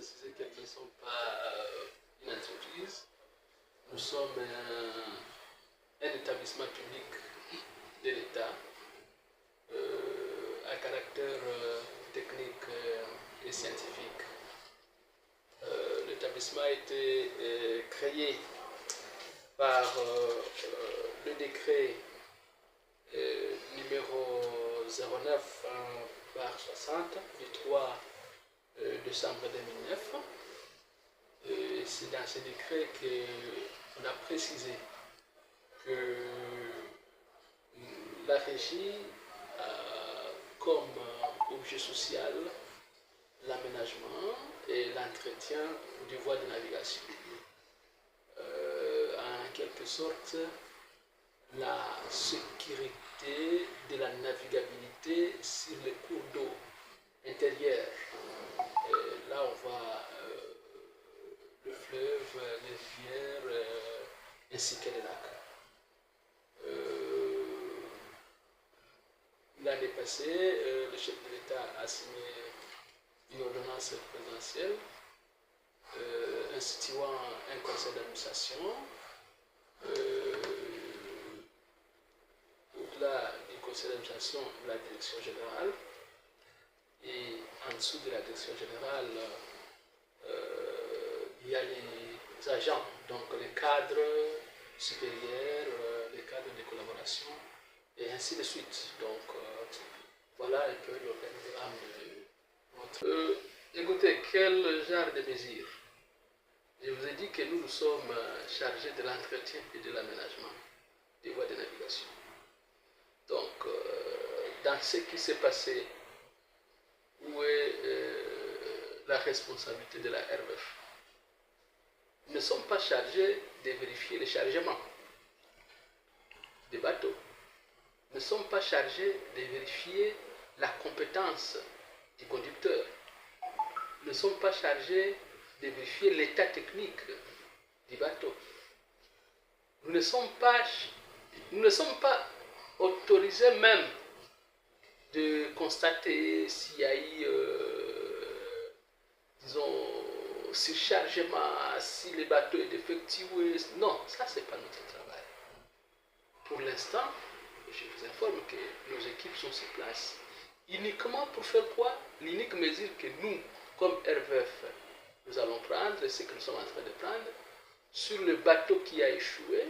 préciser qu'elles ne sont pas une entreprise. Nous sommes un établissement public de l'État à caractère technique et scientifique. L'établissement a été créé par le décret numéro 09/60 du 3 décembre 2009. C'est dans ce décret qu'on a précisé que la régie a comme objet social l'aménagement et l'entretien des voies de navigation. En quelque sorte, la sécurité de la navigabilité sur les cours d'eau intérieurs. Là, on voit le fleuve, les rivières, ainsi que les lacs. L'année passée, le chef de l'État a signé une ordonnance présidentielle instituant un conseil d'administration. Au-delà du conseil d'administration, la direction générale. Et en dessous de la direction générale, il y a les agents, donc les cadres supérieurs, les cadres de collaboration, et ainsi de suite. Donc, voilà un peu l'organigramme de notre... écoutez, quel genre de mesures? Je vous ai dit que nous sommes chargés de l'entretien et de l'aménagement des voies de navigation. Donc, dans ce qui s'est passé, où est la responsabilité de la RVF? Nous ne sommes pas chargés de vérifier les chargements des bateaux. Nous ne sommes pas chargés de vérifier la compétence du conducteur. Nous ne sommes pas chargés de vérifier l'état technique du bateau. Nous ne sommes pas autorisés même de constater s'il y a eu, disons, surchargement, si le bateau est défectueux. Non, ça, ce n'est pas notre travail. Pour l'instant, je vous informe que nos équipes sont sur place uniquement pour faire quoi? L'unique mesure que nous, comme RVF, nous allons prendre, et ce que nous sommes en train de prendre, sur le bateau qui a échoué,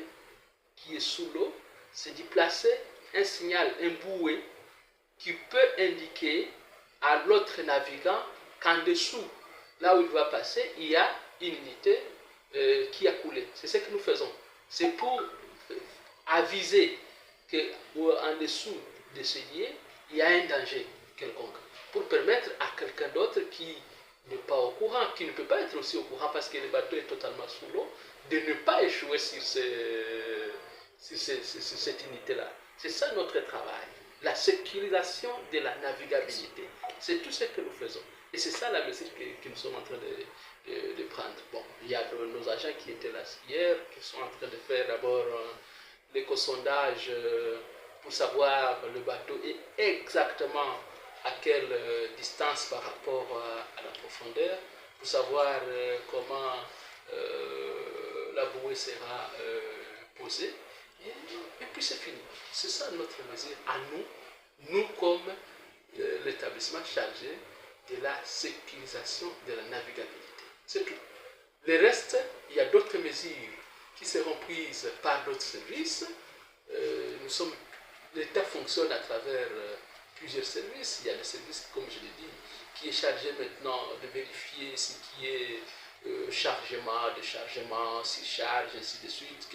qui est sous l'eau, c'est d'y placer un signal, un bouée, qui peut indiquer à l'autre navigant qu'en dessous, là où il va passer, il y a une unité qui a coulé. C'est ce que nous faisons. C'est pour aviser qu'en dessous de ce lieu, il y a un danger quelconque. Pour permettre à quelqu'un d'autre qui n'est pas au courant, qui ne peut pas être aussi au courant parce que le bateau est totalement sous l'eau, de ne pas échouer sur cette unité-là. C'est ça notre travail. La sécurisation de la navigabilité. C'est tout ce que nous faisons. Et c'est ça la mesure que nous sommes en train de prendre. Bon, il y a nos agents qui étaient là hier, qui sont en train de faire d'abord l'éco-sondage pour savoir le bateau est exactement à quelle distance par rapport à la profondeur, pour savoir comment la bouée sera posée. Et puis c'est fini. C'est ça notre mesure à nous comme l'établissement chargé de la sécurisation de la navigabilité. C'est tout. Le reste, il y a d'autres mesures qui seront prises par d'autres services. L'État fonctionne à travers plusieurs services. Il y a le service, comme je l'ai dit, qui est chargé maintenant de vérifier ce qui est chargement, déchargement, surcharge, ainsi de suite,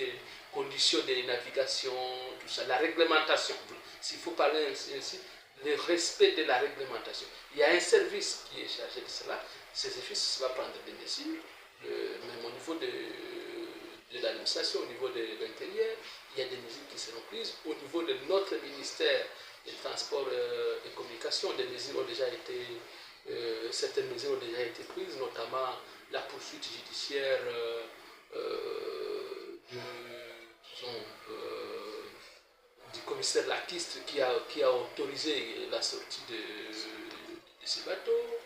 conditions de navigation, tout ça, la réglementation. S'il faut parler ainsi, le respect de la réglementation. Il y a un service qui est chargé de cela. Ce service va prendre des mesures, même au niveau de l'administration, au niveau de l'intérieur, il y a des mesures qui seront prises. Au niveau de notre ministère des Transports et Communications, des mesures ont déjà été, certaines mesures ont déjà été prises, notamment la poursuite judiciaire du commissaire Latiste qui a autorisé la sortie de ces bateaux.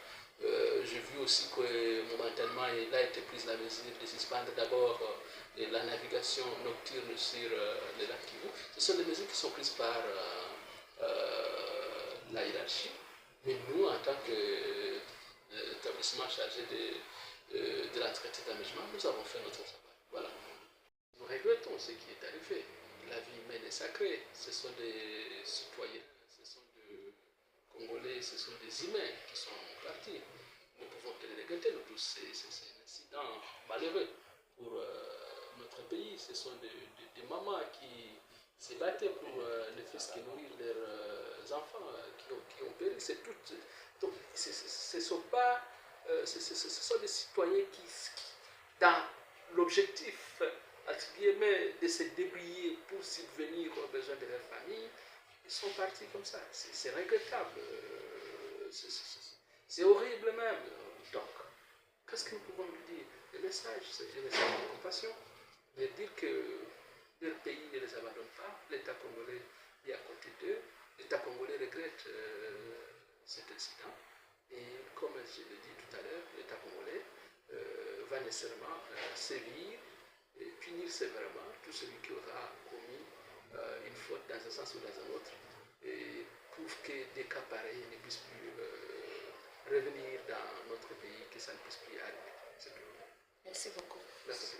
J'ai vu aussi que momentanément, il a été prise la mesure de suspendre d'abord la navigation nocturne sur le lac Kivu. Ce sont des mesures qui sont prises par la hiérarchie. Mais nous, en tant qu'établissement chargé de la traité d'aménagement, nous avons fait notre travail. Voilà. Nous regrettons ce qui est arrivé. La vie humaine est sacrée. Ce sont des citoyens, ce sont des Congolais, ce sont des humains qui sont partis. Nous pouvons que les regretter, nous tous. C'est un incident malheureux pour notre pays. Ce sont des mamans qui se battaient pour ne fût-ce que nourrir leurs enfants qui ont péri. C'est tout. Donc, ce sont pas, ce sont des citoyens qui dans l'objectif de se débrouiller pour subvenir aux besoins de leur famille, ils sont partis comme ça. C'est regrettable. C'est horrible même. Donc, qu'est-ce que nous pouvons lui dire? Le message, c'est un message de compassion. De dire que leur pays ne les abandonne pas. L'État congolais est à côté d'eux. L'État congolais regrette cet incident. Et comme je l'ai dit tout à l'heure, l'État congolais va nécessairement sévir et punir sévèrement tout celui qui aura commis une faute dans un sens ou dans un autre, et pour que des cas pareils ne puissent plus revenir dans notre pays, que ça ne puisse plus arriver. Merci beaucoup. Merci.